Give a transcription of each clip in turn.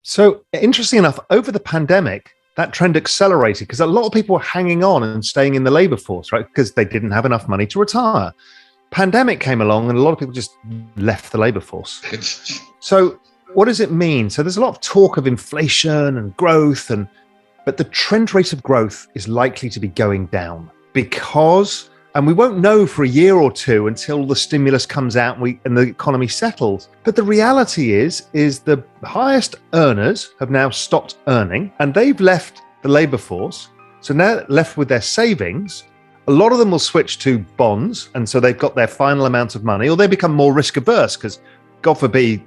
So interesting enough, over the pandemic, that trend accelerated because a lot of people were hanging on and staying in the labor force, right? Because they didn't have enough money to retire. Pandemic came along and a lot of people just left the labor force. So what does it mean? So there's a lot of talk of inflation and growth, but the trend rate of growth is likely to be going down because, and we won't know for a year or two until the stimulus comes out and the economy settles. But the reality is the highest earners have now stopped earning and they've left the labor force. So now they're left with their savings. A lot of them will switch to bonds. And so they've got their final amount of money, or they become more risk averse because God forbid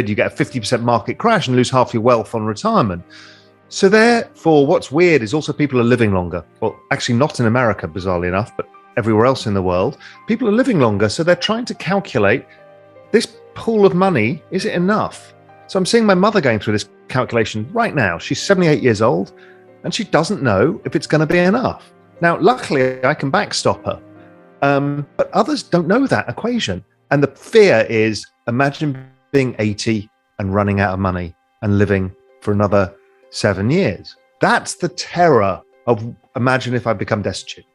you get a 50% market crash and lose half your wealth on retirement. So therefore, what's weird is also people are living longer. Well, actually not in America, bizarrely enough, but everywhere else in the world, people are living longer. So they're trying to calculate this pool of money, is it enough? So I'm seeing my mother going through this calculation right now. She's 78 years old and she doesn't know if it's going to be enough. Now, luckily, I can backstop her. But others don't know that equation. And the fear is, imagine being 80 and running out of money and living for another 7 years. That's the terror of imagine if I become destitute.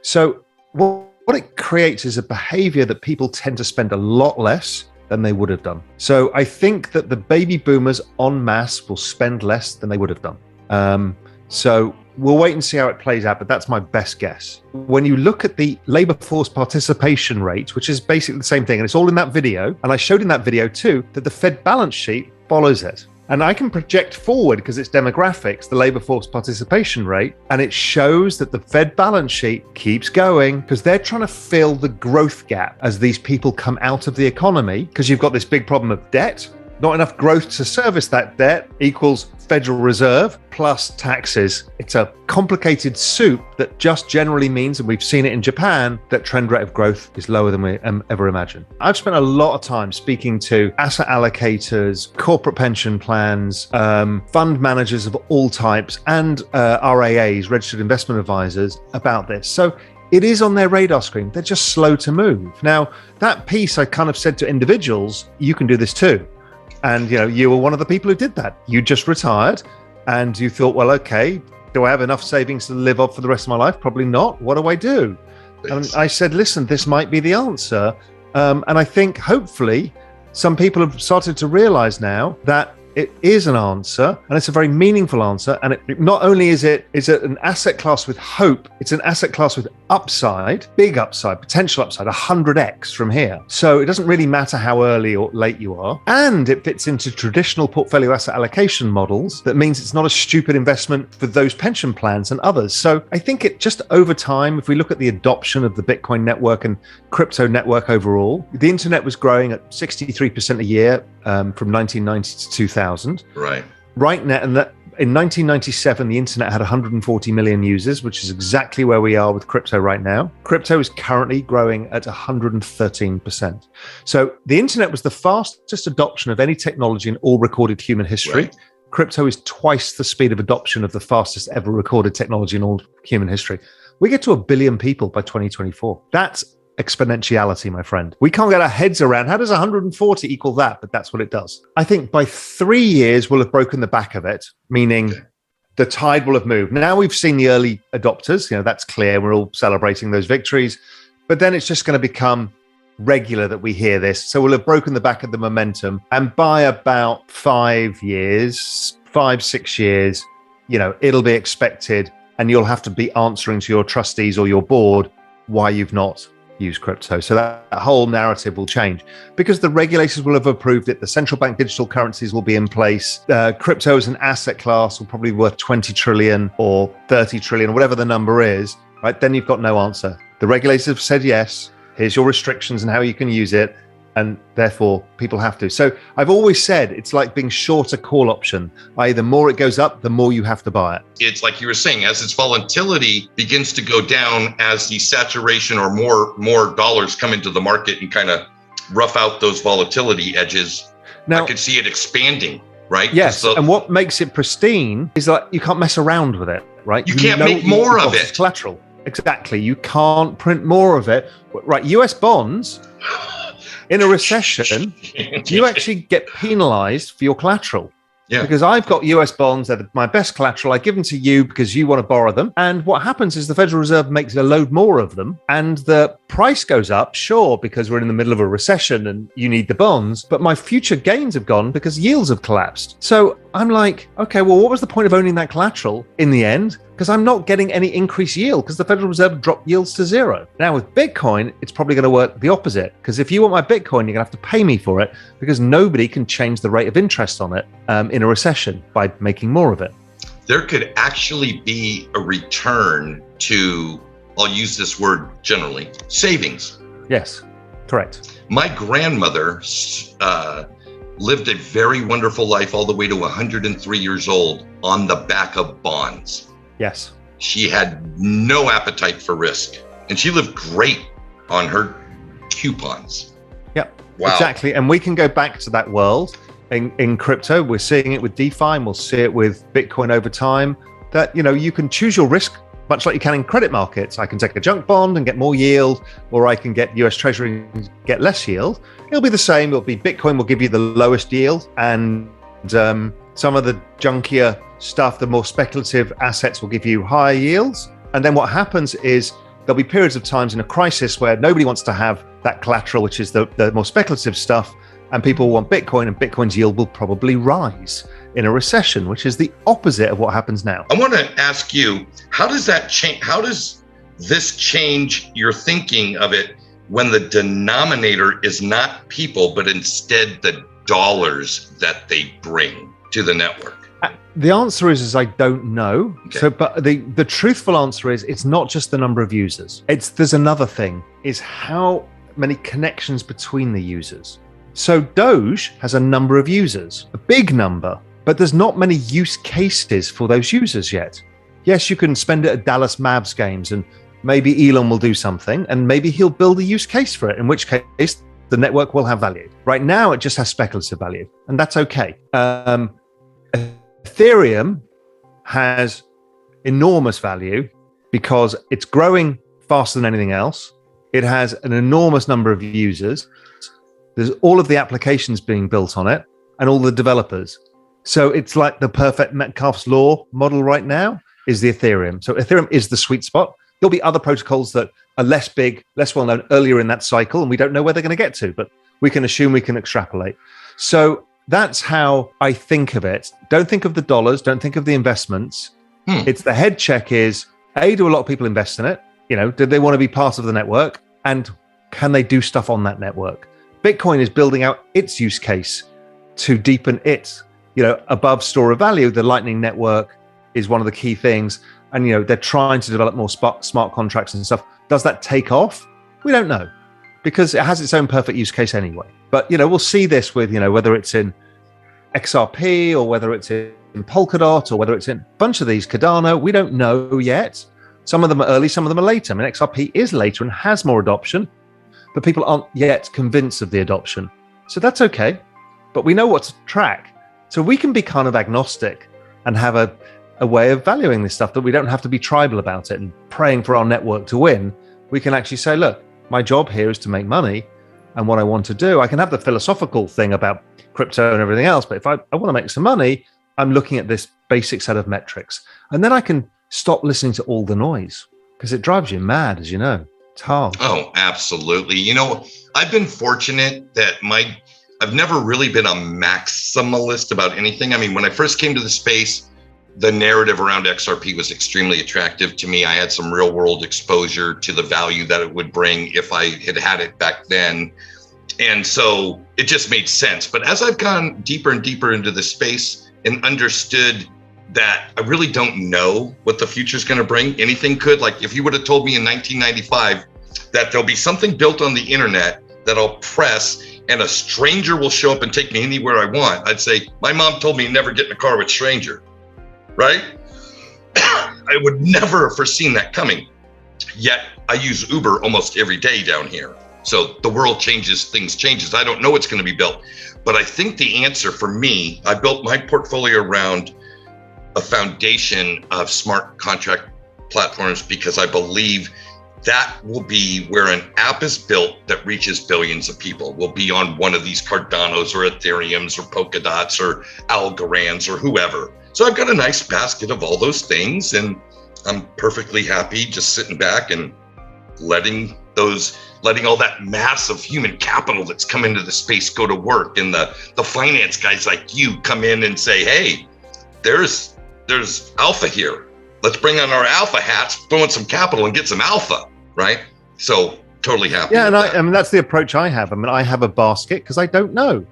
So what it creates is a behavior that people tend to spend a lot less than they would have done. So I think that the baby boomers en masse will spend less than they would have done. So we'll wait and see how it plays out, but that's my best guess. When you look at the labor force participation rate, which is basically the same thing, and it's all in that video, and I showed in that video too, that the Fed balance sheet follows it. And I can project forward, because it's demographics, the labor force participation rate, and it shows that the Fed balance sheet keeps going because they're trying to fill the growth gap as these people come out of the economy, because you've got this big problem of debt. Not enough growth to service that debt equals Federal Reserve plus taxes. It's a complicated soup that just generally means, and we've seen it in Japan, that trend rate of growth is lower than we ever imagined. I've spent a lot of time speaking to asset allocators, corporate pension plans, fund managers of all types, and RAAs, registered investment advisors, about this. So it is on their radar screen. They're just slow to move. Now, that piece I kind of said to individuals, you can do this too. And, you were one of the people who did that. You just retired and you thought, well, okay, do I have enough savings to live off for the rest of my life? Probably not. What do I do? And I said, listen, this might be the answer. And I think hopefully some people have started to realize now that it is an answer, and it's a very meaningful answer. And it not only is it an asset class with hope, it's an asset class with upside, big upside, potential upside, 100x from here. So it doesn't really matter how early or late you are. And it fits into traditional portfolio asset allocation models. That means it's not a stupid investment for those pension plans and others. So I think it just over time, if we look at the adoption of the Bitcoin network and crypto network overall, the internet was growing at 63% a year from 1990 to 2000. Right now, and that in 1997, the internet had 140 million users, which is exactly where we are with crypto right now. Crypto is currently growing at 113%. So the internet was the fastest adoption of any technology in all recorded human history. Right. Crypto is twice the speed of adoption of the fastest ever recorded technology in all human history. We get to 1 billion people by 2024. That's exponentiality, my friend. We can't get our heads around how does 140 equal that, but that's what it does. I think by 3 years we'll have broken the back of it, meaning the tide will have moved. Now we've seen the early adopters, that's clear. We're all celebrating those victories, but then it's just going to become regular that we hear this. So we'll have broken the back of the momentum, and by about 5 years, 6 years, it'll be expected, and you'll have to be answering to your trustees or your board why you've not use crypto. So that whole narrative will change because the regulators will have approved it. The central bank digital currencies will be in place. Crypto as an asset class will probably be worth 20 trillion or 30 trillion, whatever the number is, right? Then you've got no answer. The regulators have said, yes, here's your restrictions and how you can use it. And therefore people have to. So I've always said it's like being short a call option, i.e. the more it goes up, the more you have to buy it. It's like you were saying, as its volatility begins to go down, as the saturation or more dollars come into the market and kind of rough out those volatility edges, now, I could see it expanding, right? Yes, and what makes it pristine is that you can't mess around with it, right? You can't make more of it. Collateral. Exactly. You can't print more of it. Right, US bonds... In a recession, you actually get penalized for your collateral. Yeah. Because I've got US bonds, they're my best collateral. I give them to you because you want to borrow them. And what happens is the Federal Reserve makes a load more of them and the price goes up, sure, because we're in the middle of a recession and you need the bonds. But my future gains have gone because yields have collapsed. So I'm like, okay, well, what was the point of owning that collateral in the end? Because I'm not getting any increased yield because the Federal Reserve dropped yields to zero. Now with Bitcoin, it's probably going to work the opposite. Because if you want my Bitcoin, you're going to have to pay me for it because nobody can change the rate of interest on it in a recession by making more of it. There could actually be a return to, I'll use this word generally, savings. Yes, correct. My grandmother lived a very wonderful life all the way to 103 years old on the back of bonds. Yes. She had no appetite for risk and she lived great on her coupons. Yep. Wow. Exactly. And we can go back to that world in crypto. We're seeing it with DeFi and we'll see it with Bitcoin over time that, you can choose your risk much like you can in credit markets. I can take a junk bond and get more yield, or I can get US Treasury and get less yield. It'll be the same. It'll be Bitcoin will give you the lowest yield and some of the junkier stuff, the more speculative assets will give you higher yields. And then what happens is there'll be periods of times in a crisis where nobody wants to have that collateral, which is the more speculative stuff, and people want Bitcoin, and Bitcoin's yield will probably rise in a recession, which is the opposite of what happens now. I want to ask you, how does that change? How does this change your thinking of it when the denominator is not people, but instead the dollars that they bring to the network? The answer is I don't know. Okay. So, but the truthful answer is it's not just the number of users. There's another thing, is how many connections between the users. So Doge has a number of users, a big number, but there's not many use cases for those users yet. Yes, you can spend it at Dallas Mavs games and maybe Elon will do something and maybe he'll build a use case for it, in which case the network will have value. Right now, it just has speculative value, and that's okay. Ethereum has enormous value because it's growing faster than anything else. It has an enormous number of users. There's all of the applications being built on it and all the developers. So it's like the perfect Metcalfe's law model right now is the Ethereum. So Ethereum is the sweet spot. There'll be other protocols that are less big, less well known earlier in that cycle, and we don't know where they're going to get to, but we can assume we can extrapolate. So that's how I think of it. Don't think of the dollars. Don't think of the investments. It's the head check is, do a lot of people invest in it? Do they want to be part of the network? And can they do stuff on that network? Bitcoin is building out its use case to deepen its, above store of value. The Lightning Network is one of the key things. And, they're trying to develop more smart contracts and stuff. Does that take off? We don't know, because it has its own perfect use case anyway. But, we'll see this with, whether it's in XRP or whether it's in Polkadot or whether it's in a bunch of these, Cardano, we don't know yet. Some of them are early, some of them are later. I mean, XRP is later and has more adoption, but people aren't yet convinced of the adoption. So that's okay, but we know what to track. So we can be kind of agnostic and have a way of valuing this stuff, that we don't have to be tribal about it and praying for our network to win. We can actually say, look, my job here is to make money, and what I want to do, I can have the philosophical thing about crypto and everything else, but if I want to make some money, I'm looking at this basic set of metrics. And then I can stop listening to all the noise, because it drives you mad, as you know. It's hard. Oh, absolutely. I've been fortunate that I've never really been a maximalist about anything. I mean, when I first came to the space, the narrative around XRP was extremely attractive to me. I had some real world exposure to the value that it would bring if I had it back then. And so it just made sense. But as I've gone deeper and deeper into the space and understood that I really don't know what the future is going to bring, anything could. Like if you would have told me in 1995 that there'll be something built on the internet that I'll press and a stranger will show up and take me anywhere I want, I'd say, my mom told me never get in a car with a stranger, right? I would never have foreseen that coming. Yet I use Uber almost every day down here. So the world changes, things changes. I don't know what's going to be built. But I think the answer for me, I built my portfolio around a foundation of smart contract platforms because I believe that will be where an app is built that reaches billions of people. Will be on one of these Cardanos or Ethereums or Polkadots or Algorands or whoever. So I've got a nice basket of all those things, and I'm perfectly happy just sitting back and letting all that massive human capital that's come into the space go to work, and the finance guys like you come in and say, hey, there's alpha here. Let's bring on our alpha hats, throw in some capital and get some alpha, right? So totally happy. Yeah, and I mean, that's the approach I have. I mean, I have a basket because I don't know.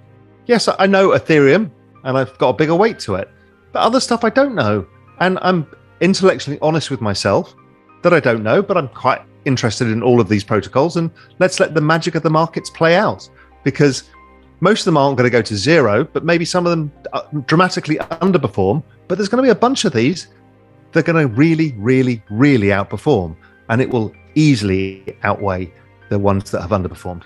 Yes, I know Ethereum and I've got a bigger weight to it, but other stuff I don't know. And I'm intellectually honest with myself that I don't know, but I'm quite interested in all of these protocols, and let's let the magic of the markets play out, because most of them aren't going to go to zero, but maybe some of them dramatically underperform. But there's going to be a bunch of these that are going to really, really, really outperform, and it will easily outweigh the ones that have underperformed.